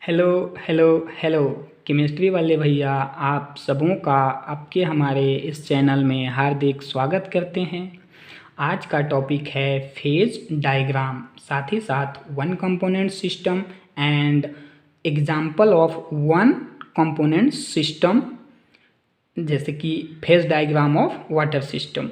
Hello hello hello chemistry वाले भैया, आप सबों का आपके हमारे इस चैनल में हार्दिक स्वागत करते हैं। आज का टॉपिक है फेज डायग्राम, साथ ही साथ one component system and example of one component system, जैसे कि phase diagram of water system.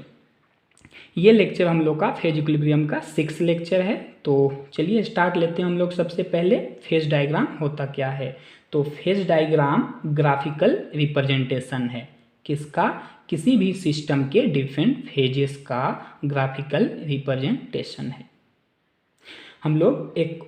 ये लेक्चर हम लोग का फेज इक्विलिब्रियम का 6 लेक्चर है। तो चलिए स्टार्ट लेते हैं हम लोग। सबसे पहले फेज डायग्राम होता क्या है? तो फेज डायग्राम ग्राफिकल रिप्रेजेंटेशन है। किसका? किसी भी सिस्टम के डिफरेंट फेजेस का ग्राफिकल रिप्रेजेंटेशन है। हम लोग एक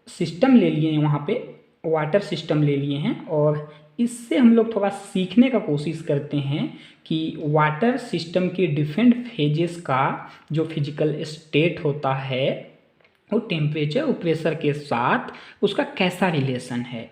सिस्टम ले लिए हैं, वहाँ पे वाटर सिस्टम ले लिए हैं, और इससे हम लोग थोड़ा सीखने का कोशिश करते हैं कि वाटर सिस्टम के डिफरेंट फेजेस का जो फिजिकल स्टेट होता है वो टेम्परेचर और प्रेशर के साथ उसका कैसा रिलेशन है।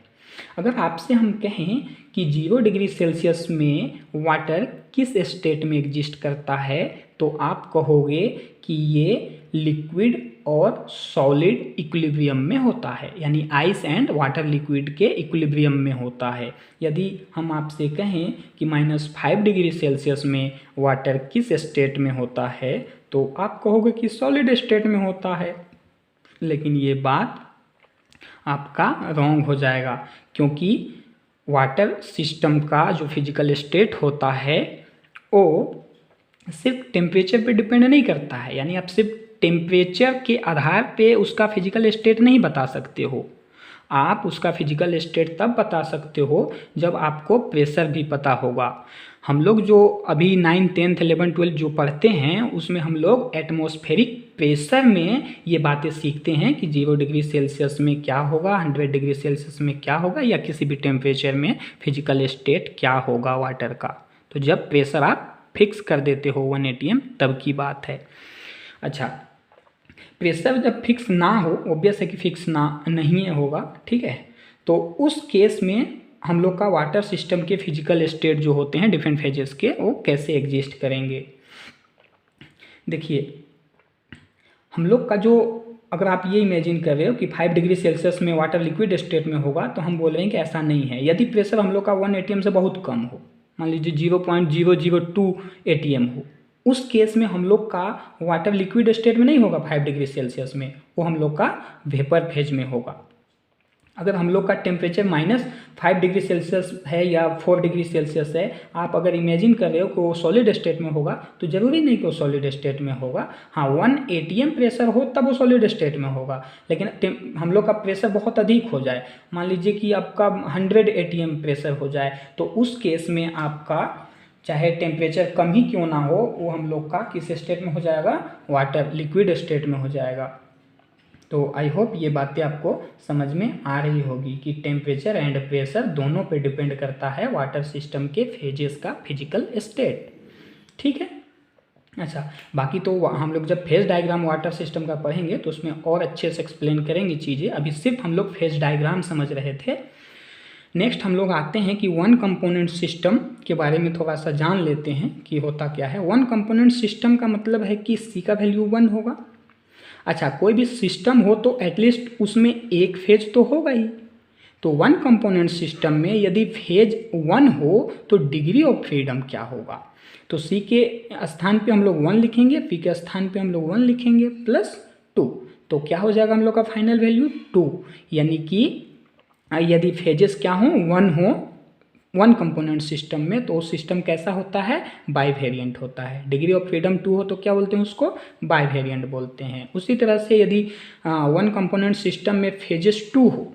अगर आपसे हम कहें कि 0 डिग्री सेल्सियस में वाटर किस स्टेट में एग्जिस्ट करता है, तो आप कहोगे कि ये लिक्विड और सॉलिड इक्विलिब्रियम में होता है, यानी आइस एंड वाटर लिक्विड के इक्विलिब्रियम में होता है। यदि हम आपसे कहें कि -5 डिग्री सेल्सियस में वाटर किस स्टेट में होता है, तो आप कहोगे कि सॉलिड स्टेट में होता है। लेकिन ये बात आपका रॉन्ग हो जाएगा, क्योंकि वाटर सिस्टम का जो फिजिकल स्टेट होता है वो सिर्फ टेम्परेचर पे डिपेंड नहीं करता है। यानी आप सिर्फ टेम्परेचर के आधार पे उसका फिजिकल स्टेट नहीं बता सकते हो। आप उसका फिजिकल स्टेट तब बता सकते हो जब आपको प्रेशर भी पता होगा। हम लोग जो अभी 9th 10th 11th 12th जो पढ़ते हैं, उसमें हम लोग एटमॉस्फेरिक प्रेशर में ये बातें सीखते हैं कि 0 डिग्री सेल्सियस में क्या होगा, 100 डिग्री सेल्सियस में क्या होगा, या किसी भी टेम्परेचर में फिजिकल स्टेट क्या होगा वाटर का। तो जब प्रेशर आप फिक्स कर देते हो 1 atm, तब की बात है। अच्छा, प्रेशर जब फिक्स ना हो, ऑब्वियस है कि फिक्स ना नहीं होगा, ठीक है। तो उस केस में हम लोग का वाटर सिस्टम के फिजिकल स्टेट जो होते हैं डिफरेंट फेजेस के, वो कैसे एग्जिस्ट करेंगे। देखिए, हम लोग का जो, अगर आप ये इमेजिन कर रहे हो कि 5 डिग्री सेल्सियस में वाटर लिक्विड स्टेट में होगा, तो हम बोल रहे हैं कि ऐसा नहीं है। यदि प्रेशर हम लोग का 1 atm से बहुत कम हो, मान लीजिए 0.002 atm हो, उस केस में हम लोग का वाटर लिक्विड स्टेट में नहीं होगा 5 डिग्री सेल्सियस में, वो हम लोग का वेपर फेज में होगा। अगर हम लोग का टेम्परेचर -5 डिग्री सेल्सियस है या 4 डिग्री सेल्सियस है, आप अगर इमेजिन कर रहे हो कि वो सॉलिड स्टेट में होगा, तो ज़रूरी नहीं कि वो सॉलिड स्टेट में होगा। हाँ, 1 atm प्रेशर हो तब वो सॉलिड स्टेट में होगा। लेकिन हम लोग का प्रेशर बहुत अधिक हो जाए, मान लीजिए कि आपका 100 atm प्रेशर हो जाए, तो उस केस में आपका चाहे टेम्परेचर कम ही क्यों ना हो, वो हम लोग का किस स्टेट में हो जाएगा? वाटर लिक्विड स्टेट में हो जाएगा। तो आई होप ये बातें आपको समझ में आ रही होगी कि टेम्परेचर एंड प्रेशर दोनों पे डिपेंड करता है वाटर सिस्टम के फेजेस का फिजिकल स्टेट, ठीक है। अच्छा, बाकी तो हम लोग जब फेज डायग्राम वाटर सिस्टम का पढ़ेंगे तो उसमें और अच्छे से एक्सप्लेन करेंगे चीज़ें। अभी सिर्फ हम लोग फेज डायग्राम समझ रहे थे। नेक्स्ट हम लोग आते हैं कि वन कंपोनेंट सिस्टम के बारे में थोड़ा सा जान लेते हैं कि होता क्या है। वन कंपोनेंट सिस्टम का मतलब है कि सी का वैल्यू 1 होगा। अच्छा, कोई भी सिस्टम हो तो एटलीस्ट उसमें एक फेज तो होगा ही। तो वन कंपोनेंट सिस्टम में यदि फेज 1 हो तो डिग्री ऑफ फ्रीडम क्या होगा? तो सी के स्थान पे हम लोग 1 लिखेंगे, पी के स्थान पे हम लोग 1 लिखेंगे +2, तो क्या हो जाएगा हम लोग का फाइनल वैल्यू 2। यानी कि यदि फेजेस क्या हो, 1 हो वन कंपोनेंट सिस्टम में, तो सिस्टम कैसा होता है? बाई वेरिएंट होता है। डिग्री ऑफ फ्रीडम 2 हो तो क्या बोलते हैं उसको? बाई वेरिएंट बोलते हैं। उसी तरह से यदि वन कंपोनेंट सिस्टम में फेजेस 2 हो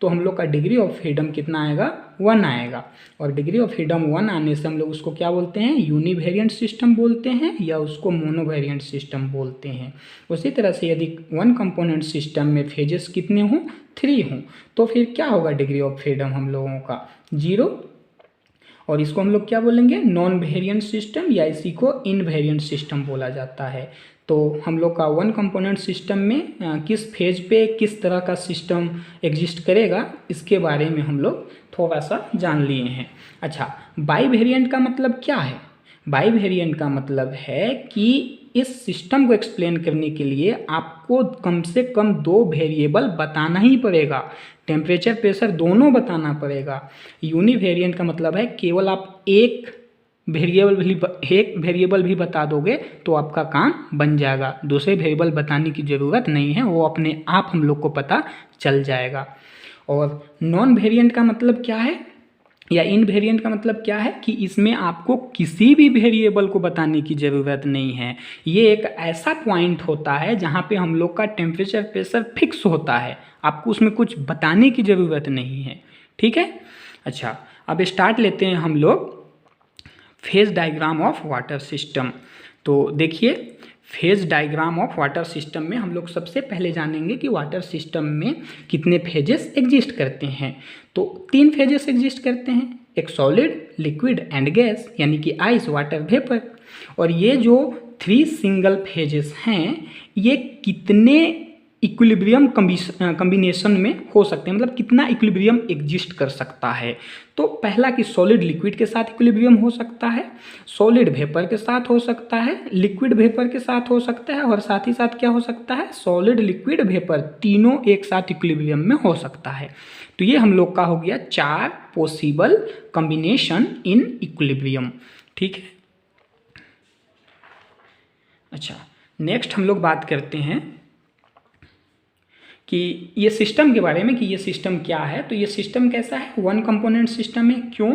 तो हम लोग का डिग्री ऑफ फ्रीडम कितना आएगा? 1 आएगा। और डिग्री ऑफ फ्रीडम 1 आने से हम लोग उसको क्या बोलते हैं? यूनिवेरिएंट सिस्टम बोलते हैं, या उसको मोनोवेरिएंट सिस्टम बोलते हैं। उसी तरह से यदि वन कंपोनेंट सिस्टम में फेजेस कितने हों? 3 हों, तो फिर क्या होगा डिग्री ऑफ फ्रीडम हम लोगों का? 0। और इसको हम लोग क्या बोलेंगे? नॉन वेरिएंट सिस्टम, या इसी को इनवेरिएंट सिस्टम बोला जाता है। तो हम लोग का वन कंपोनेंट सिस्टम में किस फेज पे किस तरह का सिस्टम एग्जिस्ट करेगा, इसके बारे में हम लोग थोड़ा सा जान लिए हैं। अच्छा, बाई वेरिएंट का मतलब क्या है? बाई वेरिएंट का मतलब है कि इस सिस्टम को एक्सप्लेन करने के लिए आपको कम से कम 2 वेरिएबल बताना ही पड़ेगा। टेम्परेचर प्रेशर दोनों बताना पड़ेगा। यूनिवेरिएंट का मतलब है केवल आप एक वेरिएबल भी बता दोगे तो आपका काम बन जाएगा। दूसरे वेरिएबल बताने की ज़रूरत नहीं है, वो अपने आप हम लोग को पता चल जाएगा। और नॉन वेरिएंट का मतलब क्या है या इनवेरिएंट का मतलब क्या है कि इसमें आपको किसी भी वेरिएबल को बताने की ज़रूरत नहीं है। ये एक ऐसा पॉइंट होता है जहाँ पे हम लोग का टेम्परेचर प्रेशर फिक्स होता है, आपको उसमें कुछ बताने की ज़रूरत नहीं है। ठीक है। अच्छा, अब स्टार्ट लेते हैं हम लोग phase diagram of water system. तो देखिए, phase diagram of water system में हम लोग सबसे पहले जानेंगे कि वाटर सिस्टम में कितने फेजेस एग्जिस्ट करते हैं। तो 3 फेजेस एग्जिस्ट करते हैं, एक सॉलिड, लिक्विड एंड गैस, यानी कि आइस, वाटर, वेपर। और ये जो 3 सिंगल फेजेस हैं ये कितने इक्विलिब्रियम कम्बिनेशन में हो सकते हैं, मतलब कितना इक्विलिब्रियम एग्जिस्ट कर सकता है। तो पहला कि सॉलिड लिक्विड के साथ इक्विलिब्रियम हो सकता है, सॉलिड वेपर के साथ हो सकता है, लिक्विड वेपर के साथ हो सकता है, और साथ ही साथ क्या हो सकता है, सॉलिड, लिक्विड, वेपर तीनों एक साथ इक्विलिब्रियम में हो सकता है। तो ये हम लोग का हो गया 4 पॉसिबल कॉम्बिनेशन इन इक्विलिब्रियम। ठीक है। अच्छा, नेक्स्ट हम लोग बात करते हैं कि ये सिस्टम के बारे में कि ये सिस्टम क्या है। तो ये सिस्टम कैसा है, 1 कंपोनेंट सिस्टम है। क्यों?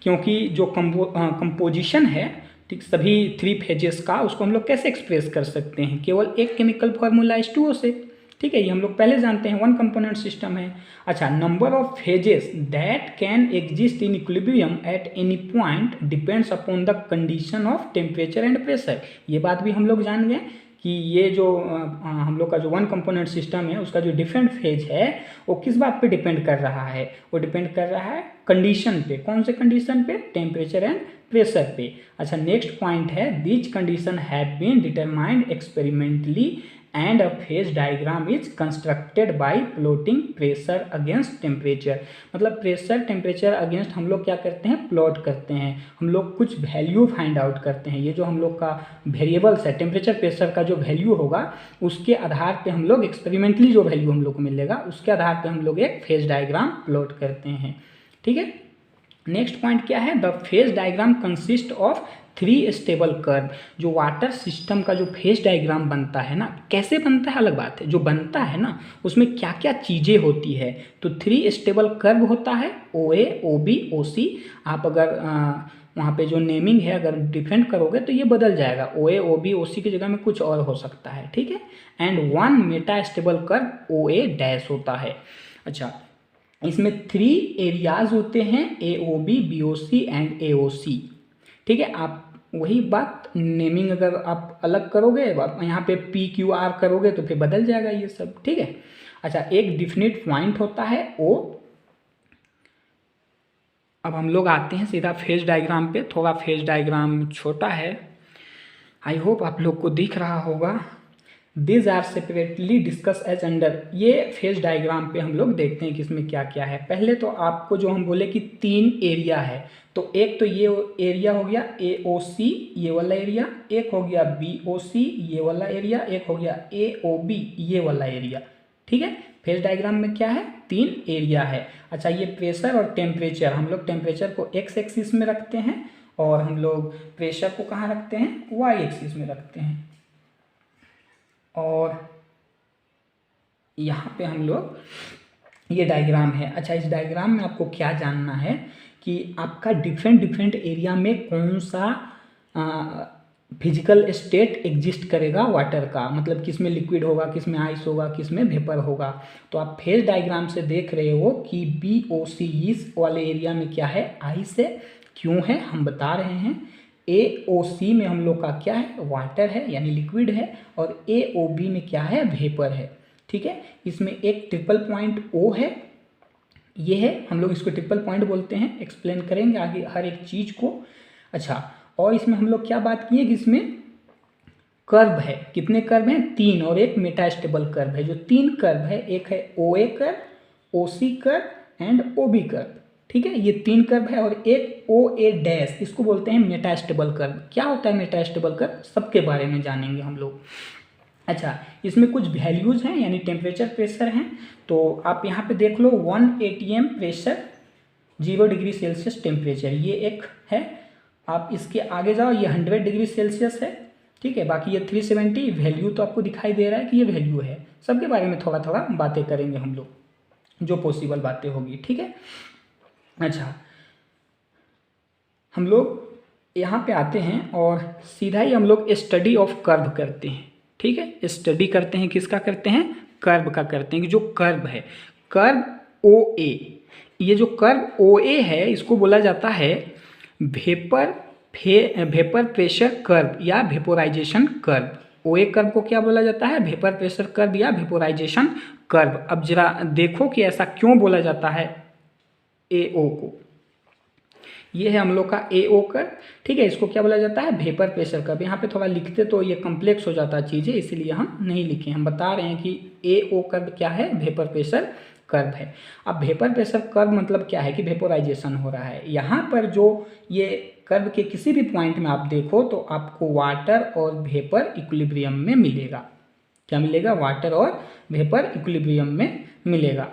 क्योंकि जो कंपोजिशन है, ठीक, सभी 3 फेजेस का, उसको हम लोग कैसे एक्सप्रेस कर सकते हैं, केवल एक केमिकल फार्मूला H2O से। ठीक है, ये हम लोग पहले जानते हैं, 1 कंपोनेंट सिस्टम है। अच्छा, number of phases that can exist in equilibrium at any point depends upon the condition of temperature and pressure. ये बात भी हम लोग जान गए कि ये जो हम लोग का जो 1 कंपोनेंट सिस्टम है उसका जो डिफरेंट फेज है वो किस बात पे डिपेंड कर रहा है, वो डिपेंड कर रहा है कंडीशन पे। कौन से कंडीशन पे? टेम्परेचर एंड प्रेशर पे। अच्छा, नेक्स्ट पॉइंट है, this condition have been determined experimentally and a phase diagram is constructed by plotting pressure against temperature. मतलब प्रेशर टेम्परेचर अगेंस्ट हम लोग क्या करते हैं, प्लॉट करते हैं, हम लोग कुछ वैल्यू फाइंड आउट करते हैं। ये जो हम लोग का वेरिएबल्स है, टेम्परेचर प्रेशर का जो वैल्यू होगा उसके आधार पे हम लोग एक्सपेरिमेंटली जो वैल्यू हम लोग को मिलेगा उसके आधार पे हम लोग एक फेज डायग्राम प्लॉट करते हैं। ठीक है। नेक्स्ट पॉइंट क्या है, the phase diagram consist of 3 stable curve. जो वाटर सिस्टम का जो फेज डायग्राम बनता है ना, कैसे बनता है अलग बात है, जो बनता है ना उसमें क्या क्या चीज़ें होती है। तो 3 स्टेबल कर्व होता है, OA, OB, OC। आप अगर वहाँ पे जो नेमिंग है अगर डिफरेंट करोगे तो ये बदल जाएगा, OA, OB, OC की जगह में कुछ और हो सकता है। ठीक है। And 1 Meta stable curve OA dash होता है। अच्छा, इसमें 3 एरियाज होते हैं, AOB, BOC एंड AOC। ठीक है। आप वही बात नेमिंग अगर आप अलग करोगे, यहाँ पे PQR करोगे तो फिर बदल जाएगा ये सब। ठीक है। अच्छा, एक डिफिनिट पॉइंट होता है O। अब हम लोग आते हैं सीधा फेज डायग्राम पे। थोड़ा फेज डायग्राम छोटा है, आई होप आप लोग को दिख रहा होगा। This are separately discuss as under. ये फेज डायग्राम पे हम लोग देखते हैं कि इसमें क्या क्या है। पहले तो आपको जो हम बोले कि 3 एरिया है, तो एक तो ये एरिया हो गया AOC, ये वाला एरिया, एक हो गया BOC, ये वाला एरिया, एक हो गया AOB, ये वाला एरिया। ठीक है। फेज डायग्राम में क्या है, 3 एरिया है। अच्छा, ये प्रेशर और टेम्परेचर, हम लोग टेम्परेचर को X एक्सिस में रखते हैं और हम लोग प्रेशर को कहाँ रखते हैं, Y एक्सिस में रखते हैं। और यहाँ पे हम लोग ये डायग्राम है। अच्छा, इस डायग्राम में आपको क्या जानना है कि आपका डिफरेंट एरिया में कौन सा फिजिकल स्टेट एग्जिस्ट करेगा वाटर का, मतलब किस में लिक्विड होगा, किस में आइस होगा, किस में वेपर होगा। तो आप फेज डायग्राम से देख रहे हो कि BOC इस वाले एरिया में क्या है, आइस है। क्यों है हम बता रहे हैं। AOC में हम लोग का क्या है, वाटर है यानी लिक्विड है, और AOB में क्या है, वेपर है। ठीक है। इसमें एक ट्रिपल पॉइंट O है, ये है, हम लोग इसको ट्रिपल पॉइंट बोलते हैं, एक्सप्लेन करेंगे आगे हर एक चीज़ को। अच्छा, और इसमें हम लोग क्या बात किए कि इसमें कर्व है, कितने कर्व हैं, 3, और एक मेटास्टेबल कर्व है। जो 3 कर्व है, एक है OA curve, OC curve and OB curve. ठीक है, ये 3 कर्व है, और एक OA डैश, इसको बोलते हैं मेटास्टेबल कर्व। क्या होता है मेटास्टेबल कर्व, सबके बारे में जानेंगे हम लोग। अच्छा, इसमें कुछ वैल्यूज़ हैं, यानी टेम्परेचर प्रेशर हैं, तो आप यहाँ पे देख लो 1 atm pressure 0 degree Celsius temperature, ये एक है। आप इसके आगे जाओ, ये 100 डिग्री सेल्सियस है, ठीक है। बाकी ये 370 वैल्यू तो आपको दिखाई दे रहा है कि ये वैल्यू है। सबके बारे में थोड़ा थोड़ा बातें करेंगे हम लोग, जो पॉसिबल बातें होगी, ठीक है। अच्छा, हम लोग यहाँ पे आते हैं और सीधा ही हम लोग स्टडी ऑफ कर्व करते हैं, ठीक है। स्टडी करते हैं, किसका करते हैं, कर्व का करते हैं, कि जो कर्व है, कर्व OA, ये जो कर्व OA है इसको बोला जाता है वेपर प्रेशर कर्व या वेपोराइजेशन कर्व। OA कर्व को क्या बोला जाता है, वेपर प्रेशर कर्व या वेपोराइजेशन कर्व। अब जरा देखो कि ऐसा क्यों बोला जाता है AO को। ये है हम लोग का AO कर्व, ठीक है। इसको क्या बोला जाता है, वेपर प्रेशर कर्व। यहाँ पे थोड़ा लिखते तो ये कॉम्प्लेक्स हो जाता है चीज़ें, इसलिए हम नहीं लिखे। हम बता रहे हैं कि AO कर्व क्या है, वेपर प्रेशर कर्व है। अब वेपर प्रेशर कर्व मतलब क्या है कि वेपोराइजेशन हो रहा है। यहाँ पर जो ये कर्व के किसी भी पॉइंट में आप देखो तो आपको वाटर और वेपर इक्विलिब्रियम में मिलेगा। क्या मिलेगा, वाटर और वेपर इक्विलिब्रियम में मिलेगा।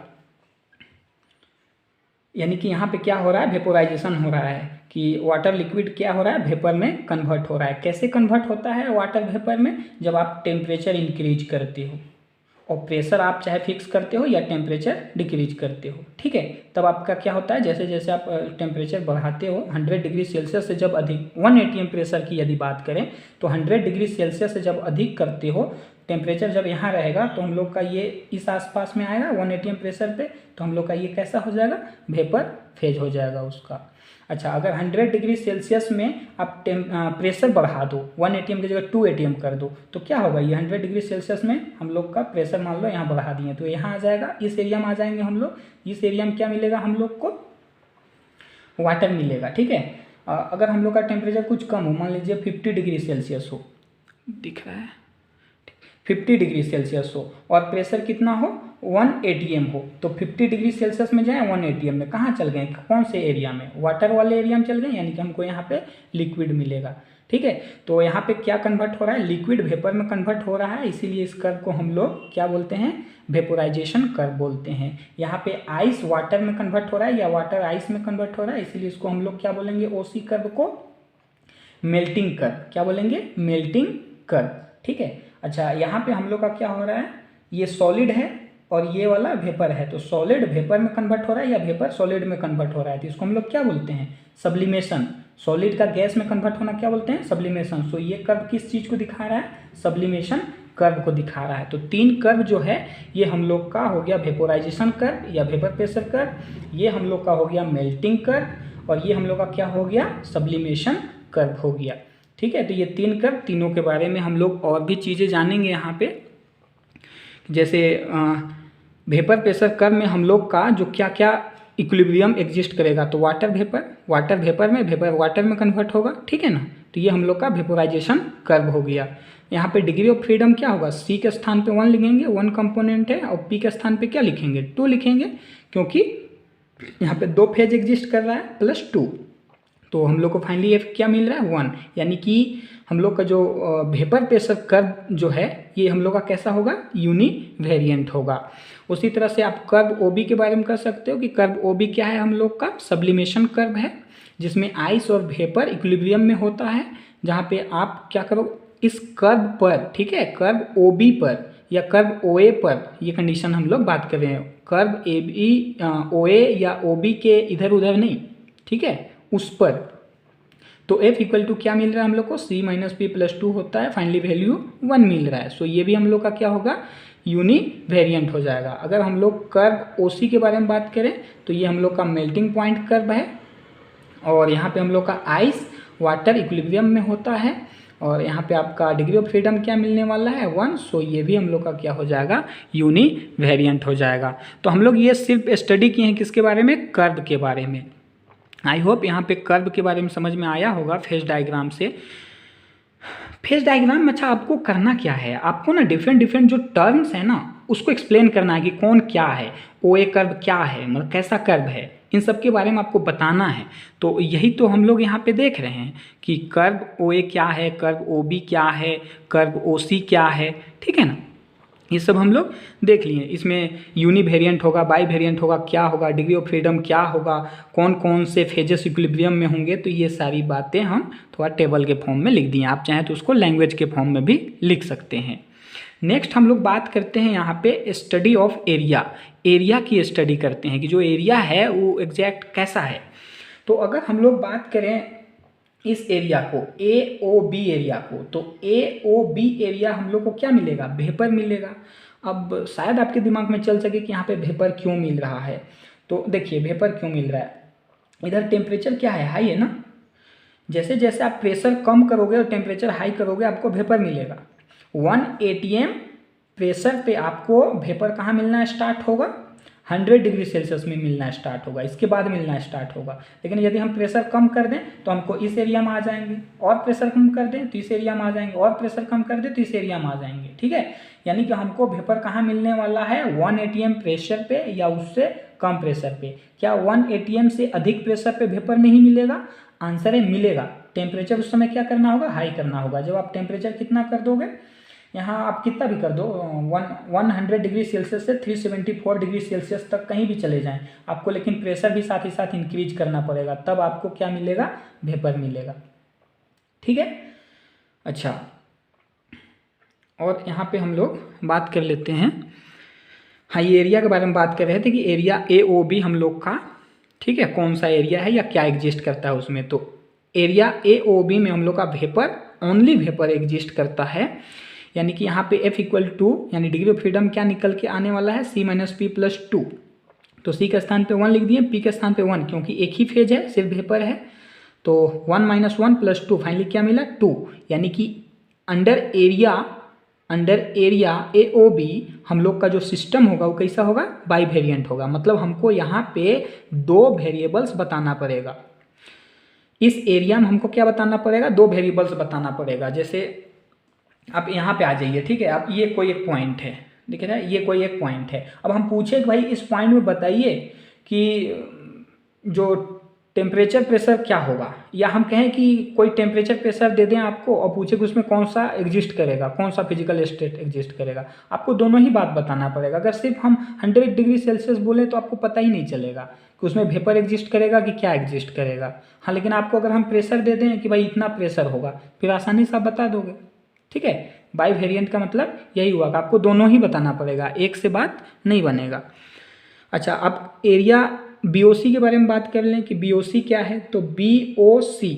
यानी कि यहाँ पे क्या हो रहा है, वेपोराइजेशन हो रहा है, कि वाटर लिक्विड क्या हो रहा है, वेपर में कन्वर्ट हो रहा है। कैसे कन्वर्ट होता है वाटर वेपर में, जब आप टेम्परेचर इंक्रीज करते हो और प्रेशर आप चाहे फिक्स करते हो या टेम्परेचर डिक्रीज करते हो, ठीक है। तब आपका क्या होता है, जैसे जैसे आप टेम्परेचर बढ़ाते हो 100 डिग्री सेल्सियस से जब अधिक, 1 atm प्रेशर की यदि बात करें तो 100 डिग्री सेल्सियस से जब अधिक करते हो, टेम्परेचर जब यहाँ रहेगा तो हम लोग का ये इस आसपास में आएगा 1 atm प्रेशर पे, तो हम लोग का ये कैसा हो जाएगा, वेपर फेज हो जाएगा उसका। अच्छा, अगर 100 डिग्री सेल्सियस में आप प्रेशर बढ़ा दो, 1 atm की जगह 2 atm कर दो, तो क्या होगा, ये 100 डिग्री सेल्सियस में हम लोग का प्रेशर मान लो यहाँ बढ़ा दिए, तो यहाँ आ जाएगा, इस एरिया में आ जाएंगे हम लोग। इस एरिया में क्या मिलेगा हम लोग को, वाटर मिलेगा, ठीक है। अगर हम लोग का टेम्परेचर कुछ कम हो, मान लीजिए 50 डिग्री सेल्सियस हो, दिख रहा है, 50 डिग्री सेल्सियस हो, और प्रेशर कितना हो, 1 atm हो, तो 50 डिग्री सेल्सियस में जाए 1 atm में, कहाँ चल गए, कौन से एरिया में, वाटर वाले एरिया में चल गए, यानी कि हमको यहाँ पे लिक्विड मिलेगा, ठीक है। तो यहाँ पे क्या कन्वर्ट हो रहा है, लिक्विड वेपर में कन्वर्ट हो रहा है, इसीलिए इस कर्व को हम लोग क्या बोलते हैं, वेपोराइजेशन कर्व बोलते हैं। यहाँ पे आइस वाटर में कन्वर्ट हो रहा है या वाटर आइस में कन्वर्ट हो रहा है, इसीलिए इसको हम लोग क्या बोलेंगे, OC कर्व को मेल्टिंग कर्व, क्या बोलेंगे, मेल्टिंग कर्व, ठीक है। अच्छा, यहाँ पे हम लोग का क्या हो रहा है, ये सॉलिड है और ये वाला वेपर है, तो सॉलिड वेपर में कन्वर्ट हो रहा है या वेपर सॉलिड में कन्वर्ट हो रहा है, तो इसको हम लोग क्या बोलते हैं, सब्लिमेशन। सॉलिड का गैस में कन्वर्ट होना क्या बोलते हैं, सब्लिमेशन। सो ये कर्व किस चीज़ को दिखा रहा है, सब्लिमेशन कर्व को दिखा रहा है। तो 3 कर्व जो है ये हम लोग का हो गया वेपोराइजेशन कर्व या वेपर प्रेशर कर्व, ये हम लोग का हो गया मेल्टिंग कर्व, और ये हम लोग का क्या हो गया, सब्लिमेशन कर्व हो गया, ठीक है। तो ये 3 कर्व, तीनों के बारे में हम लोग और भी चीज़ें जानेंगे यहाँ पे। जैसे वेपर प्रेशर कर्व में हम लोग का जो क्या क्या इक्विलिब्रियम एग्जिस्ट करेगा, तो वाटर वेपर में, वेपर वाटर में कन्वर्ट होगा, ठीक है ना। तो ये हम लोग का वेपोराइजेशन कर्व हो गया। यहाँ पे डिग्री ऑफ फ्रीडम क्या होगा, C के स्थान पे 1 लिखेंगे, 1 कंपोनेंट है, और P के स्थान पे क्या लिखेंगे, 2 लिखेंगे, क्योंकि यहाँ पे 2 फेज एग्जिस्ट कर रहा है +2। तो हम लोग को फाइनली F क्या मिल रहा है, 1, यानी कि हम लोग का जो वेपर प्रेशर कर्व जो है ये हम लोग का कैसा होगा, यूनिवेरिएंट होगा। उसी तरह से आप कर्व OB के बारे में कर सकते हो कि कर्व OB क्या है, हम लोग का सब्लिमेशन कर्व है, जिसमें आइस और वेपर इक्विलिब्रियम में होता है, जहाँ पे आप क्या करो, इस कर्व पर, ठीक है, कर्व OB पर या कर्व OA पर, ये कंडीशन हम लोग बात कर रहे हैं, कर्व AB OA या OB के इधर उधर नहीं, ठीक है, उस पर। तो F इक्वल टू क्या मिल रहा है हम लोग को, C - P + 2 होता है, फाइनली वैल्यू 1 मिल रहा है। सो ये भी हम लोग का क्या होगा, यूनिवेरिएंट हो जाएगा। अगर हम लोग कर्व OC के बारे में बात करें तो ये हम लोग का मेल्टिंग पॉइंट कर्व है, और यहाँ पे हम लोग का आइस वाटर इक्विलिब्रियम में होता है, और यहाँ पे आपका डिग्री ऑफ फ्रीडम क्या मिलने वाला है, 1। सो ये भी हम लोग का क्या हो जाएगा, यूनिवेरिएंट हो जाएगा। तो हम लोग ये सिर्फ स्टडी किए हैं किसके बारे में, कर्व के बारे में। आई होप यहाँ पे कर्व के बारे में समझ में आया होगा फेज डायग्राम से। फेज डायग्राम में अच्छा आपको करना क्या है, आपको ना डिफरेंट जो टर्म्स है ना उसको एक्सप्लेन करना है कि कौन क्या है, ओ ए कर्व क्या है, मतलब कैसा कर्व है, इन सब के बारे में आपको बताना है। तो यही तो हम लोग यहाँ पे देख रहे हैं कि कर्व ओ ए क्या है, कर्व ओ बी क्या है, कर्व ओ सी क्या है, ठीक है ना। ये सब हम लोग देख लिए। इसमें यूनिवेरिएंट होगा, बाई वेरिएंट होगा, क्या होगा, डिग्री ऑफ फ्रीडम क्या होगा, कौन कौन से फेजेस इक्विलिब्रियम में होंगे, तो ये सारी बातें हम थोड़ा टेबल के फॉर्म में लिख दिए। आप चाहें तो उसको लैंग्वेज के फॉर्म में भी लिख सकते हैं। नेक्स्ट हम लोग बात करते हैं यहाँ पे स्टडी ऑफ एरिया। एरिया की स्टडी करते हैं कि जो एरिया है वो एग्जैक्ट कैसा है। तो अगर हम लोग बात करें इस एरिया को, ए ओ बी एरिया को, तो ए ओ बी एरिया हम लोग को क्या मिलेगा, वेपर मिलेगा। अब शायद आपके दिमाग में चल सके कि यहाँ पे वेपर क्यों मिल रहा है। तो देखिए वेपर क्यों मिल रहा है, इधर टेम्परेचर क्या है, हाई है ना। जैसे जैसे आप प्रेशर कम करोगे और टेम्परेचर हाई करोगे आपको वेपर मिलेगा। 1 atm प्रेशर पे आपको वेपर कहाँ मिलना स्टार्ट होगा, 100 डिग्री सेल्सियस में मिलना स्टार्ट होगा, इसके बाद मिलना स्टार्ट होगा। लेकिन यदि हम प्रेशर कम कर दें तो हमको इस एरिया में आ जाएंगे, और प्रेशर कम कर दें तो इस एरिया में आ जाएंगे, और प्रेशर कम कर दें तो इस एरिया में आ जाएंगे, ठीक है। यानी कि हमको वेपर कहाँ मिलने वाला है, 1 atm प्रेशर पे या उससे कम प्रेशर पे। क्या 1 atm से अधिक प्रेशर पे वेपर नहीं मिलेगा, आंसर है मिलेगा। टेम्परेचर उस समय क्या करना होगा, हाई करना होगा। जब आप टेम्परेचर कितना कर दोगे, यहाँ आप कितना भी कर दो, 100 डिग्री सेल्सियस से 374 डिग्री सेल्सियस तक कहीं भी चले जाएं आपको, लेकिन प्रेशर भी साथ ही साथ इंक्रीज करना पड़ेगा, तब आपको क्या मिलेगा, वेपर मिलेगा, ठीक है। अच्छा, और यहाँ पे हम लोग बात कर लेते हैं, हाँ ये एरिया के बारे में बात कर रहे थे कि एरिया ए ओ बी हम लोग का, ठीक है, कौन सा एरिया है या क्या एग्जिस्ट करता है उसमें। तो एरिया ए ओ बी में हम लोग का वेपर, ओनली वेपर एग्जिस्ट करता है। यानी कि यहाँ पे F = 2, यानी डिग्री ऑफ फ्रीडम क्या निकल के आने वाला है, C - P+2। तो C के स्थान पे 1 लिख दिए, P के स्थान पे 1, क्योंकि एक ही फेज है, सिर्फ वेपर है। तो 1 - 1 + 2 फाइनली क्या मिला, 2। यानी कि अंडर एरिया AOB हम लोग का जो सिस्टम होगा वो कैसा होगा, बाई वेरिएंट होगा। मतलब हमको यहाँ पे 2 वेरिएबल्स बताना पड़ेगा। इस एरिया में हमको क्या बताना पड़ेगा, 2 वेरिएबल्स बताना पड़ेगा। जैसे आप यहाँ पे आ जाइए, ठीक है। आप ये कोई एक पॉइंट है, दिख रहा है, ये कोई एक पॉइंट है। अब हम पूछे कि भाई इस पॉइंट में बताइए कि जो टेम्परेचर प्रेशर क्या होगा, या हम कहें कि कोई टेम्परेचर प्रेशर दे दें आपको और पूछे कि उसमें कौन सा एग्जिस्ट करेगा, कौन सा फिजिकल स्टेट एग्जिस्ट करेगा। आपको दोनों ही बात बताना पड़ेगा। अगर सिर्फ हम 100 डिग्री सेल्सियस बोले तो आपको पता ही नहीं चलेगा कि उसमें वेपर एग्जिस्ट करेगा कि क्या एग्जिस्ट करेगा। हाँ, लेकिन आपको अगर हम प्रेशर दे दें कि भाई इतना प्रेशर होगा, फिर आसानी से आप बता दोगे, ठीक है। बाई वेरिएंट का मतलब यही हुआ कि आपको दोनों ही बताना पड़ेगा, एक से बात नहीं बनेगा। अच्छा, अब एरिया BOC के बारे में बात कर लें कि BOC क्या है। तो BOC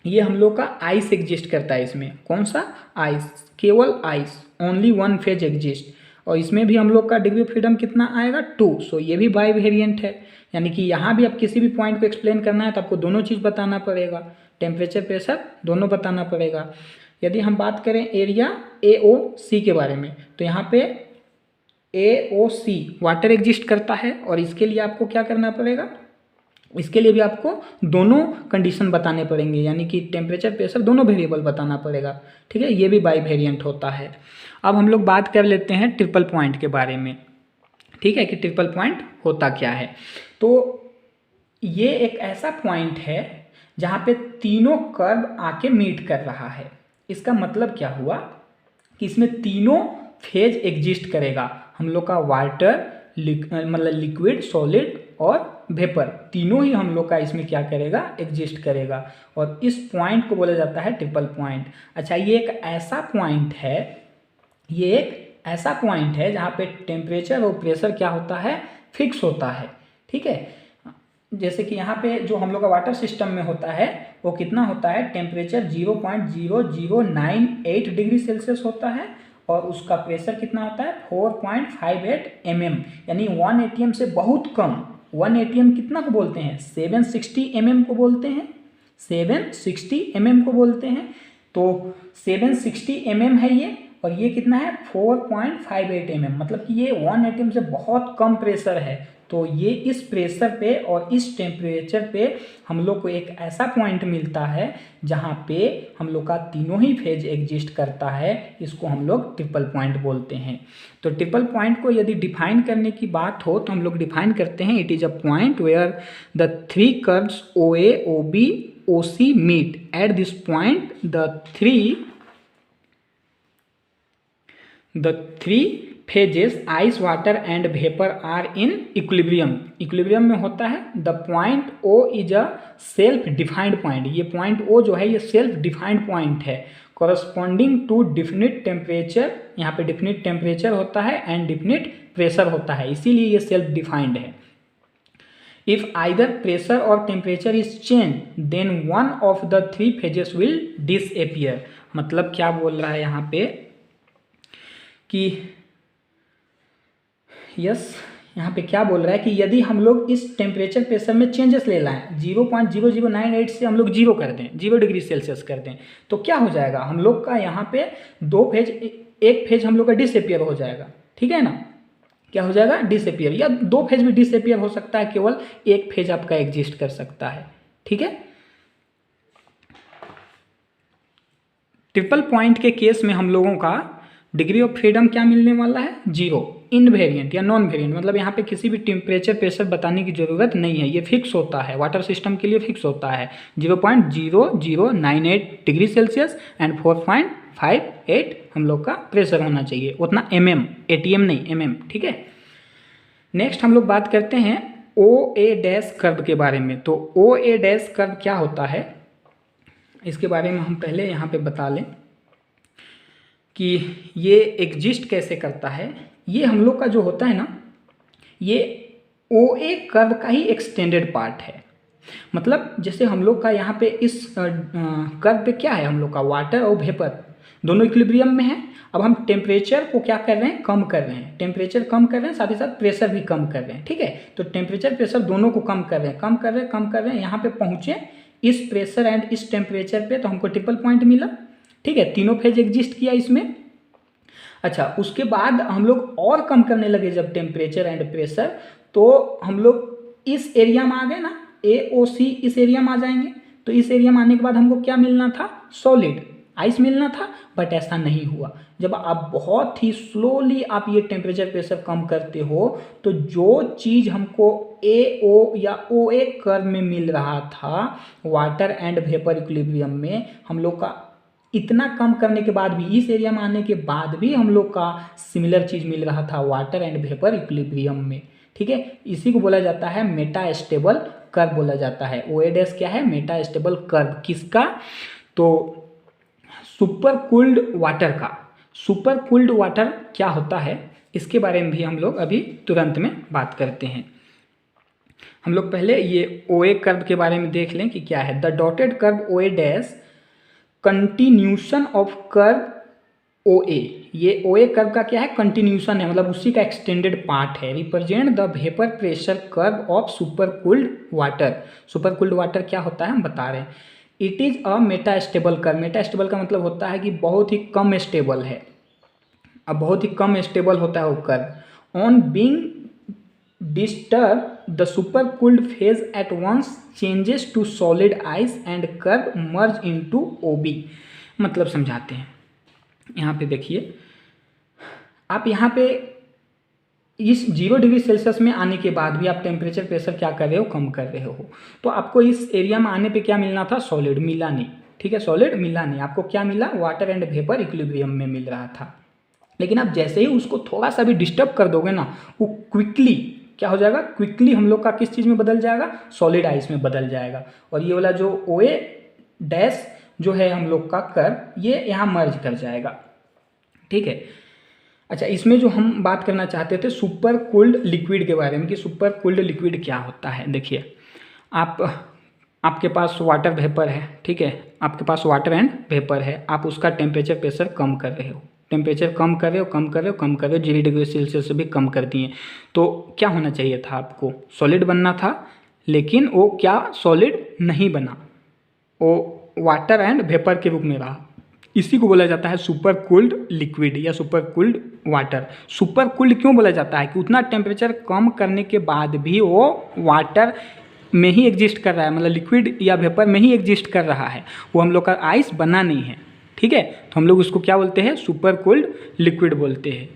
ये हम लोग का आइस एग्जिस्ट करता है। इसमें कौन सा, आइस, केवल आइस, ओनली 1 फेज एग्जिस्ट। और इसमें भी हम लोग का डिग्री ऑफ फ्रीडम कितना आएगा, 2। सो ये भी बाई वेरिएंट है। यानी कि यहाँ भी आप किसी भी पॉइंट को एक्सप्लेन करना है तो आपको दोनों चीज़ बताना पड़ेगा, टेम्परेचर प्रेशर दोनों बताना पड़ेगा। यदि हम बात करें एरिया AOC के बारे में, तो यहाँ पे AOC वाटर एग्जिस्ट करता है, और इसके लिए आपको क्या करना पड़ेगा, इसके लिए भी आपको दोनों कंडीशन बताने पड़ेंगे, यानी कि टेम्परेचर प्रेशर दोनों वेरिएबल बताना पड़ेगा, ठीक है। ये भी बाई वेरिएंट होता है। अब हम लोग बात कर लेते हैं ट्रिपल पॉइंट के बारे में, ठीक है, कि ट्रिपल पॉइंट होता क्या है। तो ये एक ऐसा पॉइंट है जहाँ पे तीनों कर्व आके मीट कर रहा है। इसका मतलब क्या हुआ कि इसमें तीनों फेज एग्जिस्ट करेगा। हम लोग का वाटर, मतलब लिक्विड, सॉलिड और वेपर, तीनों ही हम लोग का इसमें क्या करेगा, एग्जिस्ट करेगा। और इस पॉइंट को बोला जाता है ट्रिपल पॉइंट। अच्छा, ये एक ऐसा पॉइंट है, ये एक ऐसा पॉइंट है जहाँ पे टेम्परेचर और प्रेशर क्या होता है, फिक्स होता है, ठीक है। जैसे कि यहाँ पे जो हम लोग का वाटर सिस्टम में होता है वो कितना होता है, टेम्परेचर 0.0098 डिग्री सेल्सियस होता है, और उसका प्रेशर कितना होता है, 4.58 mm, यानी 1 atm से बहुत कम। 1 atm कितना को बोलते हैं, 760 mm को बोलते हैं, 760 mm को बोलते हैं। तो 760 mm है ये, और ये कितना है 4.58 mm, मतलब कि ये 1 atm से बहुत कम प्रेशर है। तो ये इस प्रेशर पे और इस टेम्परेचर पे हम लोग को एक ऐसा पॉइंट मिलता है जहाँ पे हम लोग का तीनों ही फेज एग्जिस्ट करता है। इसको हम लोग ट्रिपल पॉइंट बोलते हैं। तो ट्रिपल पॉइंट को यदि डिफाइन करने की बात हो तो हम लोग डिफाइन करते हैं, it is a point where the three curves OA, OB, OC meet at this point the three phases ice, water and vapor are in equilibrium। Equilibrium में होता है। the point O is a self defined point। ये point O जो है ये self defined point है corresponding to definite temperature। यहाँ पे definite temperature होता है and definite pressure होता है, इसीलिए ये self defined है। If either pressure or temperature is changed then one of the three phases will disappear। मतलब क्या बोल रहा है यहाँ पे कि यहाँ पे क्या बोल रहा है कि यदि हम लोग इस टेम्परेचर प्रेशर में चेंजेस ले लाएं, 0.0098 से हम लोग 0 कर दें, 0 डिग्री सेल्सियस कर दें, तो क्या हो जाएगा हम लोग का यहाँ पे एक फेज हम लोग का डिसअपियर हो जाएगा। ठीक है ना, क्या हो जाएगा डिसअपियर, या 2 फेज भी डिसअपियर हो सकता है, केवल एक फेज आपका एग्जिस्ट कर सकता है। ठीक है, ट्रिपल पॉइंट के केस में हम लोगों का डिग्री ऑफ फ्रीडम क्या मिलने वाला है 0, इनवेरिएंट या नॉन वेरिएंट, मतलब यहाँ पे किसी भी टेम्परेचर प्रेशर बताने की ज़रूरत नहीं है, ये फिक्स होता है, वाटर सिस्टम के लिए फिक्स होता है 0.0098 डिग्री सेल्सियस एंड 4.58 हम लोग का प्रेशर होना चाहिए, उतना mm, ATM नहीं mm। ठीक है, नेक्स्ट हम लोग बात करते हैं OA- कर्व के बारे में। तो OA- कर्व क्या होता है इसके बारे में हम पहले यहाँ पे बता लें कि ये एग्जिस्ट कैसे करता है। ये हम लोग का जो होता है ना, ये OA कर्व का ही एक्सटेंडेड पार्ट है। मतलब जैसे हम लोग का यहाँ पे इस कर्व पे क्या है, हम लोग का वाटर और वेपर दोनों इक्विलिब्रियम में है। अब हम टेम्परेचर को क्या कर रहे हैं, कम कर रहे हैं, टेम्परेचर कम कर रहे हैं, साथ ही साथ प्रेशर भी कम कर रहे हैं। ठीक है, तो टेम्परेचर प्रेशर दोनों को कम कर रहे हैं, कम कर रहे हैं, यहाँ पे पहुँचे इस प्रेशर एंड इस टेम्परेचर पे, तो हमको ट्रिपल पॉइंट मिला। ठीक है, तीनों फेज एग्जिस्ट किया इसमें। अच्छा, उसके बाद हम लोग और कम करने लगे जब टेम्परेचर एंड प्रेशर, तो हम लोग इस एरिया में आ गए ना, AOC इस एरिया में आ जाएंगे। तो इस एरिया में आने के बाद हमको क्या मिलना था, सॉलिड आइस मिलना था, बट ऐसा नहीं हुआ। जब आप बहुत ही स्लोली आप ये टेम्परेचर प्रेशर कम करते हो, तो जो चीज़ हमको AO या OA कर्व में मिल रहा था वाटर एंड वेपर इक्विलिब्रियम में, हम लोग का इतना कम करने के बाद भी, इस एरिया में आने के बाद भी हम लोग का सिमिलर चीज़ मिल रहा था वाटर एंड वेपर इक्विलिब्रियम में। ठीक है, इसी को बोला जाता है मेटा स्टेबल कर्व बोला जाता है। OA- क्या है, मेटा स्टेबल कर्व। किसका, तो सुपर कूल्ड वाटर का। सुपर कूल्ड वाटर क्या होता है इसके बारे में भी हम लोग अभी तुरंत में बात करते हैं। हम लोग पहले ये OA कर्व के बारे में देख लें कि क्या है। The dotted curve OA- continuation of curve OA। ये OA कर्व का क्या है, कंटिन्यूशन है, मतलब उसी का एक्सटेंडेड पार्ट है। Represent the vapour pressure curve of super cooled water. Super cooled water क्या होता है हम बता रहे हैं। It is a Meta stable curve. Meta stable का मतलब होता है कि बहुत ही कम स्टेबल है, अब बहुत ही कम स्टेबल होता है वो curve. On being disturb the super cooled phase at once changes to solid ice and curve merge into OB। मतलब समझाते हैं, यहाँ पे देखिए, आप यहाँ पे इस 0 डिग्री सेल्सियस में आने के बाद भी आप टेम्परेचर प्रेशर क्या कर रहे हो, कम कर रहे हो। तो आपको इस एरिया में आने पे क्या मिलना था, सॉलिड, मिला नहीं। ठीक है, सॉलिड मिला नहीं, आपको क्या मिला, वाटर एंड वेपर इक्विलिब्रियम में मिल रहा था। लेकिन आप जैसे ही उसको थोड़ा सा भी डिस्टर्ब कर दोगे ना, वो क्विकली क्या हो जाएगा, क्विकली हम लोग का किस चीज़ में बदल जाएगा, सॉलिड आइस में बदल जाएगा। और ये वाला जो OA- जो है हम लोग का कर्व, ये यहाँ मर्ज कर जाएगा। ठीक है, अच्छा, इसमें जो हम बात करना चाहते थे सुपर कूल्ड लिक्विड के बारे में कि सुपर कूल्ड लिक्विड क्या होता है। देखिए, आपके पास वाटर वेपर है, ठीक है, आपके पास वाटर एंड वेपर है, आप उसका टेम्परेचर प्रेशर कम कर रहे हो, टेम्परेचर कम कर रहे हो 0 डिग्री सेल्सियस से भी कम कर दिए। तो क्या होना चाहिए था, आपको सॉलिड बनना था, लेकिन वो क्या सॉलिड नहीं बना, वो वाटर एंड वेपर के रूप में रहा। इसी को बोला जाता है सुपर कूल्ड लिक्विड या super cooled water. Super cooled क्यों बोला जाता है कि उतना टेम्परेचर कम करने के बाद भी वो वाटर में ही एग्जिस्ट कर रहा है, मतलब लिक्विड या वेपर में ही एग्जिस्ट कर रहा है, वो हम लोग का आइस बना नहीं है। ठीक है, तो हम लोग उसको क्या बोलते हैं, सुपर कूल्ड लिक्विड बोलते हैं।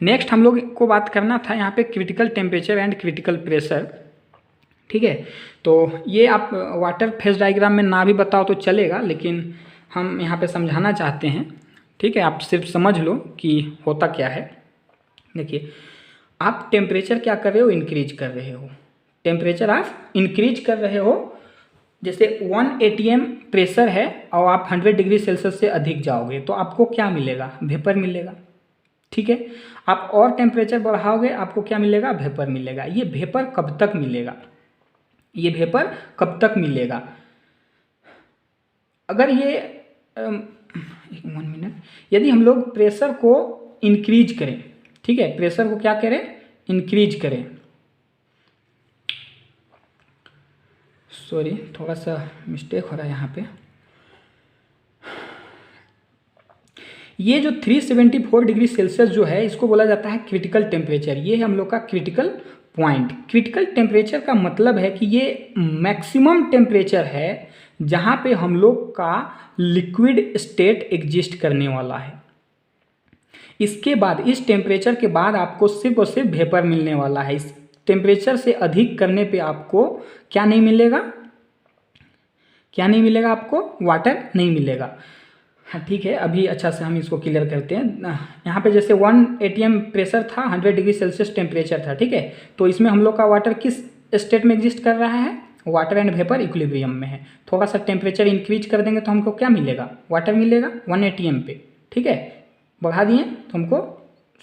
नेक्स्ट हम लोग को बात करना था यहाँ पे critical temperature and critical pressure. ठीक है, तो ये आप वाटर फेज डायग्राम में ना भी बताओ तो चलेगा, लेकिन हम यहाँ पे समझाना चाहते हैं। ठीक है, आप सिर्फ समझ लो कि होता क्या है। देखिए, आप टेम्परेचर क्या कर रहे हो, इंक्रीज कर रहे हो, टेम्परेचर आप इंक्रीज कर रहे हो। जैसे 1 atm प्रेशर है और आप 100 डिग्री सेल्सियस से अधिक जाओगे तो आपको क्या मिलेगा, वेपर मिलेगा। ठीक है, आप और टेम्परेचर बढ़ाओगे आपको क्या मिलेगा, वेपर मिलेगा। ये वेपर कब तक मिलेगा, ये वेपर कब तक मिलेगा, अगर ये 1 मिनट, यदि हम लोग प्रेशर को इंक्रीज करें, ठीक है, प्रेशर को क्या करें, इंक्रीज करें, सॉरी थोड़ा सा मिस्टेक हो रहा है यहाँ पे। ये जो 374 डिग्री सेल्सियस जो है इसको बोला जाता है क्रिटिकल टेम्परेचर। ये है हम लोग का क्रिटिकल पॉइंट। क्रिटिकल टेम्परेचर का मतलब है कि ये मैक्सिमम टेम्परेचर है जहाँ पे हम लोग का लिक्विड स्टेट एग्जिस्ट करने वाला है। इसके बाद, इस टेम्परेचर के बाद आपको सिर्फ और सिर्फ वेपर मिलने वाला है। इस टेम्परेचर से अधिक करने पे आपको क्या नहीं मिलेगा, क्या नहीं मिलेगा, आपको वाटर नहीं मिलेगा। हाँ ठीक है, अभी अच्छा से हम इसको क्लियर करते हैं। यहाँ पे जैसे 1 atm प्रेशर था, 100 डिग्री सेल्सियस टेम्परेचर था। ठीक है, तो इसमें हम लोग का वाटर किस स्टेट में एग्जिस्ट कर रहा है, वाटर एंड वेपर इक्विलिब्रियम में है। थोड़ा सा टेम्परेचर इंक्रीज कर देंगे तो हमको क्या मिलेगा, वाटर मिलेगा 1 atm पे। ठीक है, बढ़ा दिए तो हमको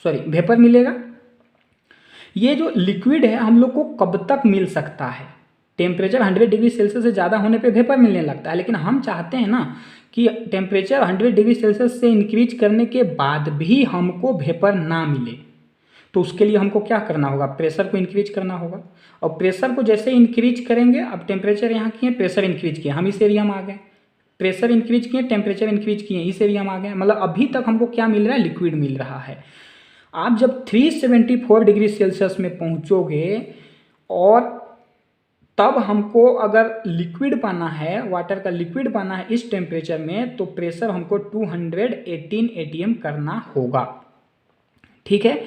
वेपर मिलेगा। ये जो लिक्विड है हम लोग को कब तक मिल सकता है, टेम्परेचर 100 डिग्री सेल्सियस से ज़्यादा होने पे वेपर मिलने लगता है, लेकिन हम चाहते हैं ना कि टेम्परेचर 100 डिग्री सेल्सियस से इंक्रीज करने के बाद भी हमको वेपर ना मिले। तो उसके लिए हमको क्या करना होगा, प्रेशर को इंक्रीज करना होगा। और प्रेशर को जैसे इंक्रीज करेंगे, अब टेम्परेचर यहाँ किए, प्रेशर इंक्रीज किए, हम इस एरिया में आ गए, प्रेशर इंक्रीज किए, टेम्परेचर इंक्रीज किए, इस एरिया में आ गए। मतलब अभी तक हमको क्या मिल रहा है, लिक्विड मिल रहा है। आप जब 374 डिग्री सेल्सियस में पहुँचोगे और तब हमको अगर लिक्विड पाना है, वाटर का लिक्विड पाना है इस टेम्परेचर में, तो प्रेशर हमको 218 atm करना होगा। ठीक है,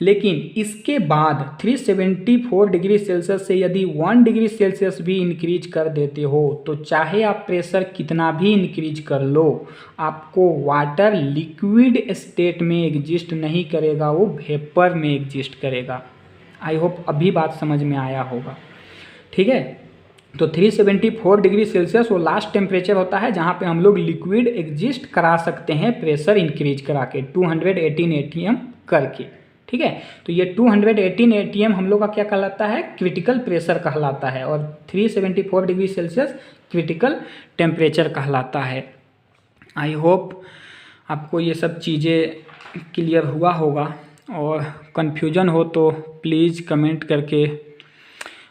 लेकिन इसके बाद 374 डिग्री सेल्सियस से यदि 1 डिग्री सेल्सियस भी इंक्रीज कर देते हो तो चाहे आप प्रेशर कितना भी इंक्रीज कर लो, आपको वाटर लिक्विड स्टेट में एग्जिस्ट नहीं करेगा, वो वेपर में एग्जिस्ट करेगा। आई होप अभी बात समझ में आया होगा। ठीक है, तो 374 डिग्री सेल्सियस वो लास्ट टेम्परेचर होता है जहाँ पे हम लोग लिक्विड एग्जिस्ट करा सकते हैं प्रेशर इंक्रीज करा के 218 atm करके। ठीक है, तो ये 218 atm हम लोग का क्या कहलाता है, क्रिटिकल प्रेशर कहलाता है, और 374 डिग्री सेल्सियस क्रिटिकल टेम्परेचर कहलाता है। आई होप आपको ये सब चीज़ें क्लियर हुआ होगा, और कन्फ्यूजन हो तो प्लीज़ कमेंट करके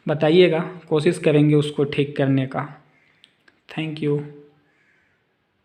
बताइएगा, कोशिश करेंगे उसको ठीक करने का। Thank you.